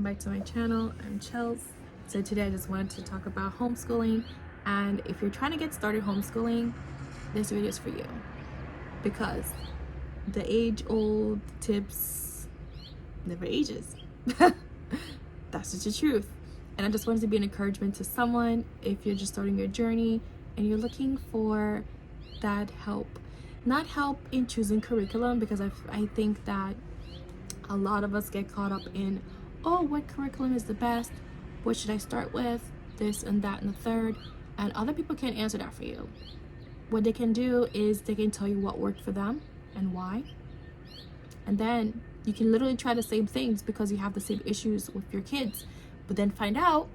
back to my channel. I'm Chels. So today I just wanted to talk about homeschooling, and if you're trying to get started homeschooling, this video is for you, because the age-old tips never ages. That's just the truth. And I just wanted to be an encouragement to someone if you're just starting your journey and you're looking for that help. Not help in choosing curriculum, because I think that a lot of us get caught up in, oh, what curriculum is the best? What should I start with? This and that and the third. And other people can't answer that for you. What they can do is they can tell you what worked for them and why. And then you can literally try the same things because you have the same issues with your kids, but then find out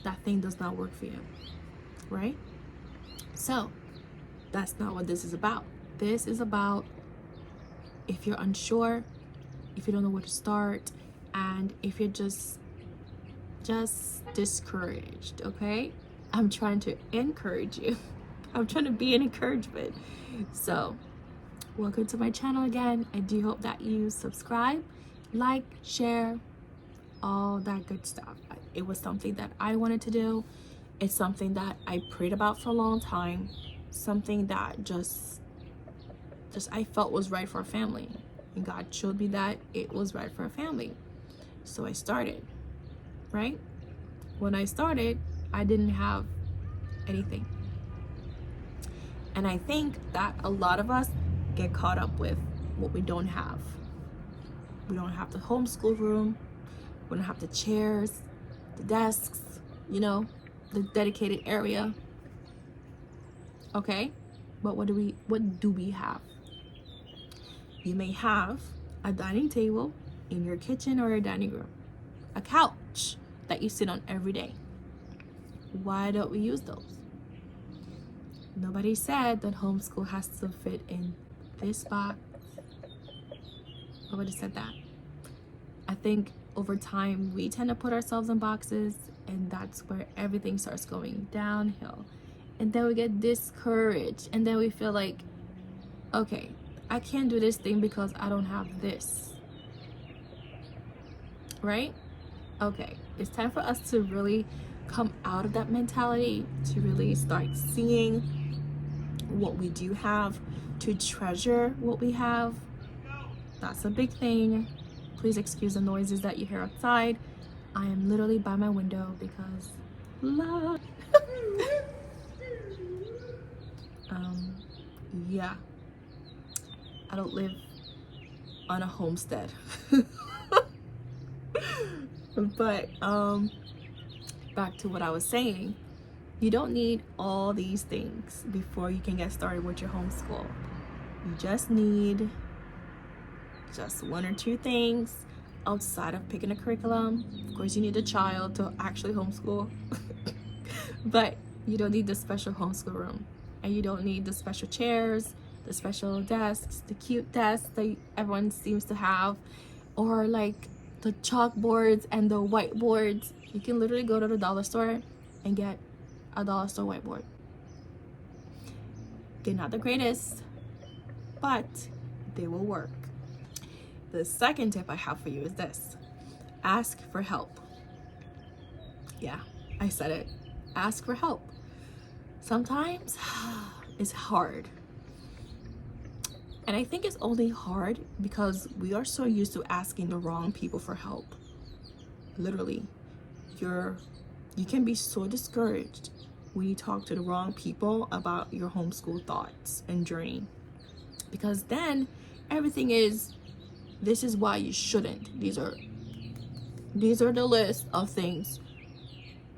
that thing does not work for you, right? So that's not what this is about. This is about if you're unsure, if you don't know where to start, and if you're just discouraged, okay? I'm trying to encourage you. I'm trying to be an encouragement. So welcome to my channel again. I do hope that you subscribe, like, share, all that good stuff. It was something that I wanted to do. It's something that I prayed about for a long time. Something that just I felt was right for a family. And God showed me that it was right for a family. So I started, right? When I started, I didn't have anything. And I think that a lot of us get caught up with what we don't have. We don't have the homeschool room. We don't have the chairs, the desks, the dedicated area. Okay? But what do we have? You may have a dining table in your kitchen or your dining room, a couch that you sit on every day. Why don't we use those? Nobody said that homeschool has to fit in this box. Nobody said that. I think over time we tend to put ourselves in boxes, and that's where everything starts going downhill. And then we get discouraged, and then we feel like, okay, I can't do this thing because I don't have this, right? Okay, it's time for us to really come out of that mentality, to really start seeing what we do have, to treasure what we have. That's a big thing. Please excuse the noises that you hear outside. I am literally by my window because love. Yeah, I don't live on a homestead. But back to what I was saying, you don't need all these things before you can get started with your homeschool. You just need just one or two things outside of picking a curriculum. Of course, you need a child to actually homeschool. But you don't need the special homeschool room, and you don't need the special chairs, the special desks, the cute desks that everyone seems to have, or like the chalkboards and the whiteboards. You can literally go to the dollar store and get a dollar store whiteboard. They're not the greatest, but they will work. The second tip I have for you is this: ask for help. Yeah, I said it. Ask for help. Sometimes it's hard. And I think it's only hard because we are so used to asking the wrong people for help. Literally, you can be so discouraged when you talk to the wrong people about your homeschool thoughts and journey. Because then everything is, this is why you shouldn't. These are the list of things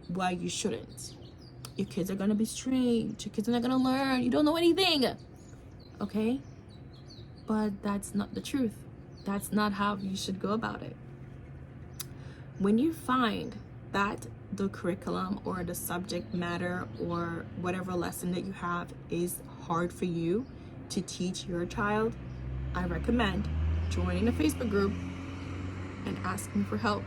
why you shouldn't. Your kids are gonna be strange. Your kids are not gonna learn. You don't know anything. Okay? But that's not the truth. That's not how you should go about it. When you find that the curriculum or the subject matter or whatever lesson that you have is hard for you to teach your child, I recommend joining a Facebook group and asking for help.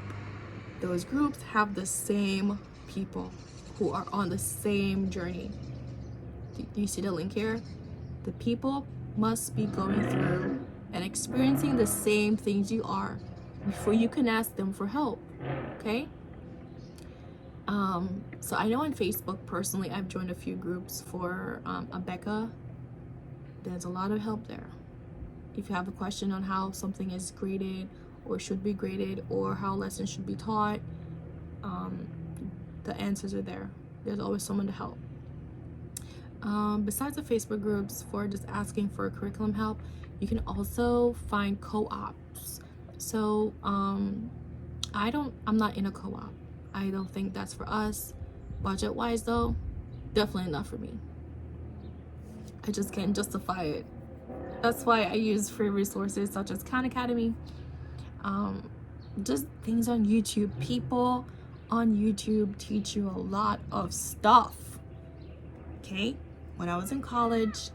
Those groups have the same people who are on the same journey. Do you see the link here? The people must be going through and experiencing the same things you are before you can ask them for help. Okay. So I know on Facebook personally, I've joined a few groups for Abeka. There's a lot of help there. If you have a question on how something is graded or should be graded or how lessons should be taught, the answers are there. There's always someone to help. Besides the Facebook groups for just asking for curriculum help, you can also find co-ops. So I'm not in a co-op. I don't think that's for us. Budget wise though, definitely not for me. I just can't justify it. That's why I use free resources such as Khan Academy. Just things on YouTube. People on YouTube teach you a lot of stuff. Okay? When I was in college,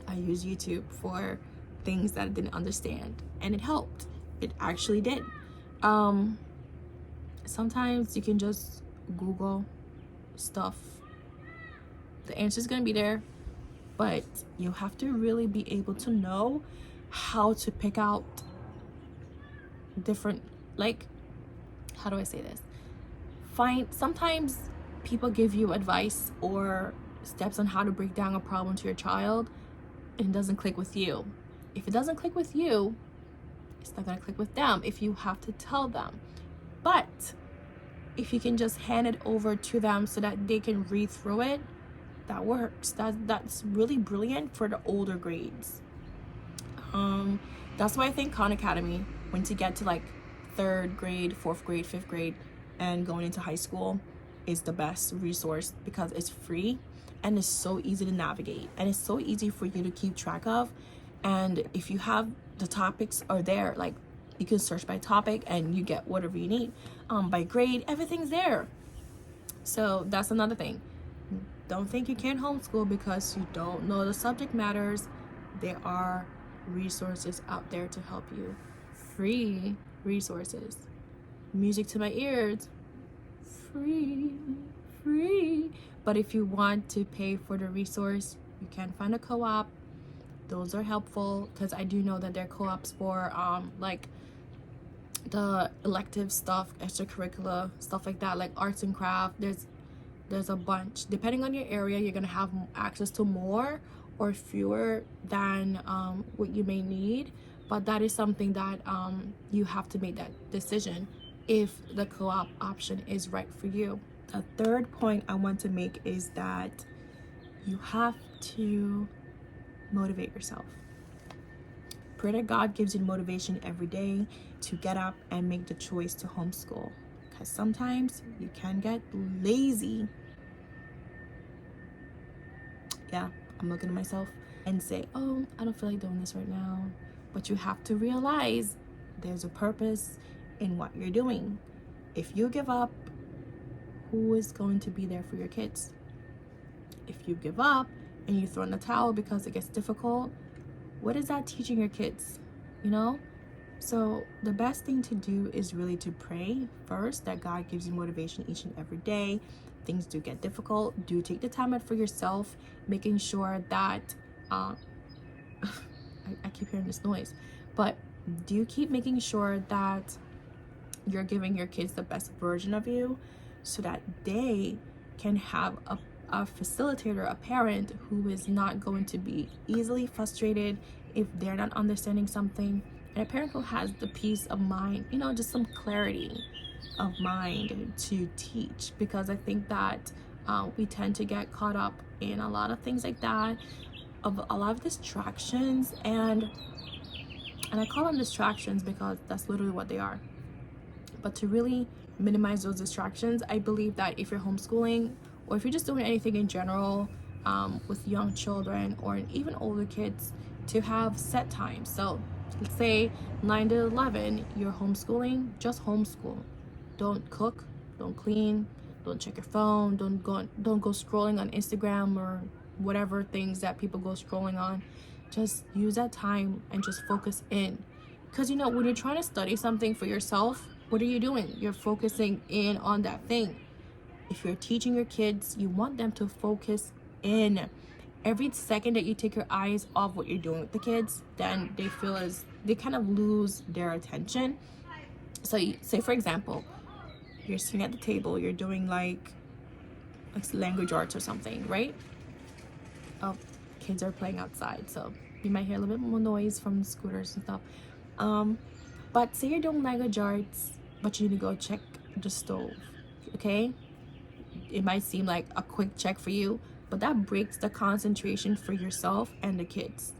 I used YouTube for things that I didn't understand, and it helped. It actually did. Sometimes you can just Google stuff. The answer is going to be there, but you have to really be able to know how to pick out different, like, how do I say this? Sometimes people give you advice or steps on how to break down a problem to your child, and it doesn't click with you. If it doesn't click with you, it's not going to click with them if you have to tell them. But if you can just hand it over to them so that they can read through it, that works. That's really brilliant for the older grades. That's why I think Khan Academy, once you get to like 3rd grade, 4th grade, 5th grade, and going into high school, is the best resource because it's free and it's so easy to navigate and it's so easy for you to keep track of. And if you have the topics are there, like you can search by topic and you get whatever you need. By grade, everything's there. So that's another thing. Don't think you can't homeschool because you don't know the subject matters. There are resources out there to help you. Free resources. Music to my ears. Free. But if you want to pay for the resource, you can find a co-op. Those are helpful because I do know that there are co-ops for like the elective stuff, extracurricular stuff like that, like arts and craft. There's a bunch. Depending on your area, you're gonna have access to more or fewer than what you may need, but that is something that you have to make that decision if the co-op option is right for you. The third point I want to make is that you have to motivate yourself. Pray that God gives you motivation every day to get up and make the choice to homeschool, because sometimes you can get lazy. Yeah, I'm looking at myself and say, oh, I don't feel like doing this right now. But you have to realize there's a purpose in what you're doing. If you give up, who is going to be there for your kids? If you give up and you throw in the towel because it gets difficult, what is that teaching your kids? You know? So the best thing to do is really to pray first that God gives you motivation each and every day. Things do get difficult. Do take the time out for yourself, making sure that I keep hearing this noise, but do keep making sure that you're giving your kids the best version of you so that they can have a facilitator, a parent who is not going to be easily frustrated if they're not understanding something, and a parent who has the peace of mind, you know, just some clarity of mind to teach. Because I think that we tend to get caught up in a lot of things like that, of a lot of distractions, and I call them distractions because that's literally what they are. But to really minimize those distractions, I believe that if you're homeschooling or if you're just doing anything in general with young children or even older kids, to have set times. So let's say 9 to 11, you're homeschooling, just homeschool. Don't cook, don't clean, don't check your phone, don't go scrolling on Instagram or whatever things that people go scrolling on. Just use that time and just focus in. Because, you know, when you're trying to study something for yourself, what are you doing? You're focusing in on that thing. If you're teaching your kids, you want them to focus in. Every second that you take your eyes off what you're doing with the kids, then they feel as they kind of lose their attention. So say for example, you're sitting at the table, you're doing like language arts or something, right? Oh, kids are playing outside, so you might hear a little bit more noise from the scooters and stuff. But say you're doing language arts, but you need to go check the stove, okay? It might seem like a quick check for you, but that breaks the concentration for yourself and the kids.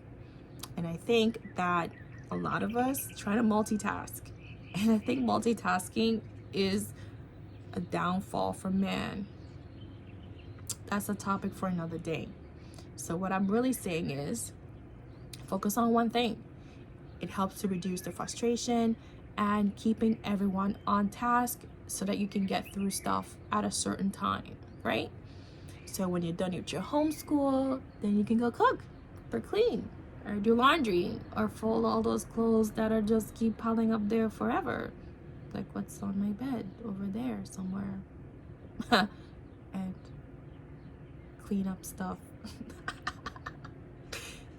And I think that a lot of us try to multitask. And I think multitasking is a downfall for man. That's a topic for another day. So what I'm really saying is focus on one thing. It helps to reduce the frustration and keeping everyone on task so that you can get through stuff at a certain time, right? So when you're done with your homeschool, then you can go cook or clean or do laundry or fold all those clothes that are just keep piling up there forever. Like what's on my bed over there somewhere. And clean up stuff.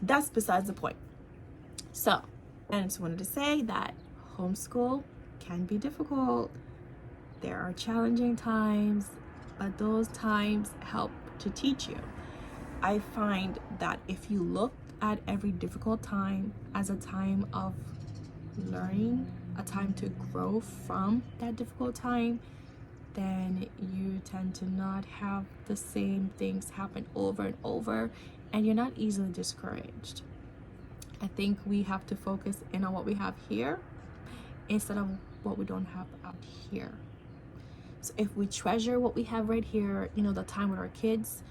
That's besides the point. So, I just wanted to say that homeschool can be difficult. There are challenging times, but those times help to teach you. I find that if you look at every difficult time as a time of learning, a time to grow from that difficult time, then you tend to not have the same things happen over and over, and you're not easily discouraged. I think we have to focus in on what we have here instead of what we don't have out here. So if we treasure what we have right here, you know, the time with our kids,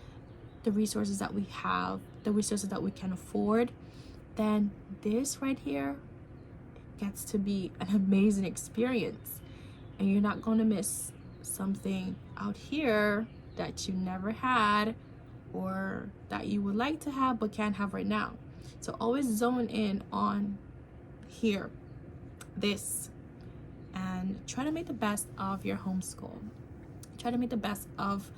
the resources that we have, the resources that we can afford, then this right here gets to be an amazing experience. And you're not going to miss something out here that you never had or that you would like to have but can't have right now. So always zone in on here, this, and try to make the best of your homeschool. Try to make the best of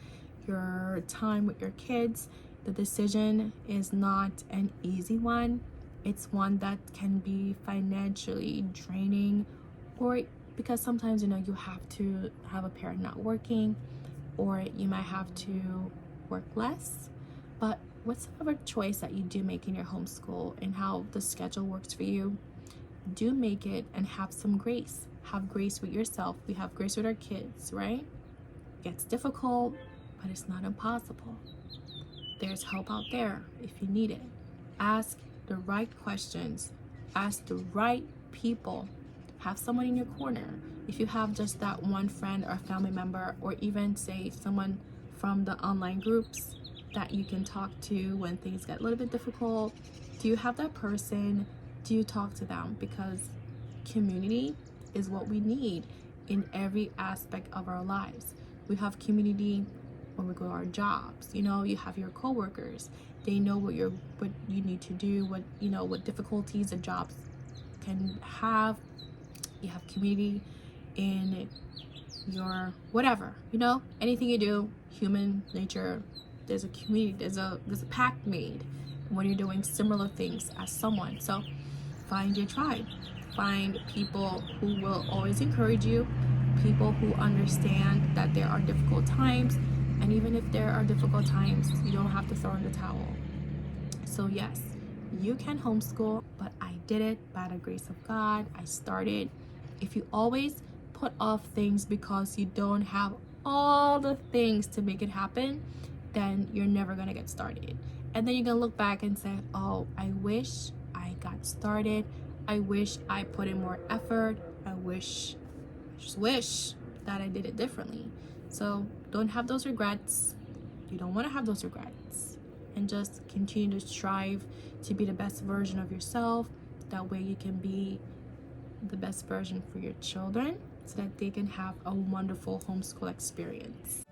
your time with your kids. The decision is not an easy one. It's one that can be financially draining, or because sometimes, you know, you have to have a parent not working, or you might have to work less. But whatsoever choice that you do make in your homeschool and how the schedule works for you, do make it and have some grace. Have grace with yourself. We have grace with our kids, right? It gets difficult, but it's not impossible. There's help out there if you need it. Ask the right questions. Ask the right people. Have someone in your corner. If you have just that one friend or family member, or even say someone from the online groups that you can talk to when things get a little bit difficult, do you have that person? Do you talk to them? Because community is what we need in every aspect of our lives. We have community when we go to our jobs. You know, you have your coworkers. They know what you need to do, what difficulties the jobs can have. You have community in your whatever, anything you do, human nature. There's a community, there's a pact made when you're doing similar things as someone. So find your tribe. Find people who will always encourage you, people who understand that there are difficult times, and even if there are difficult times, you don't have to throw in the towel. So yes, you can homeschool, but I did it by the grace of God. I started. If you always put off things because you don't have all the things to make it happen, then you're never gonna get started. And then you're gonna look back and say, oh, I wish I got started. I wish I put in more effort. I just wish that I did it differently. So don't have those regrets. You don't want to have those regrets. And just continue to strive to be the best version of yourself. That way you can be the best version for your children so that they can have a wonderful homeschool experience.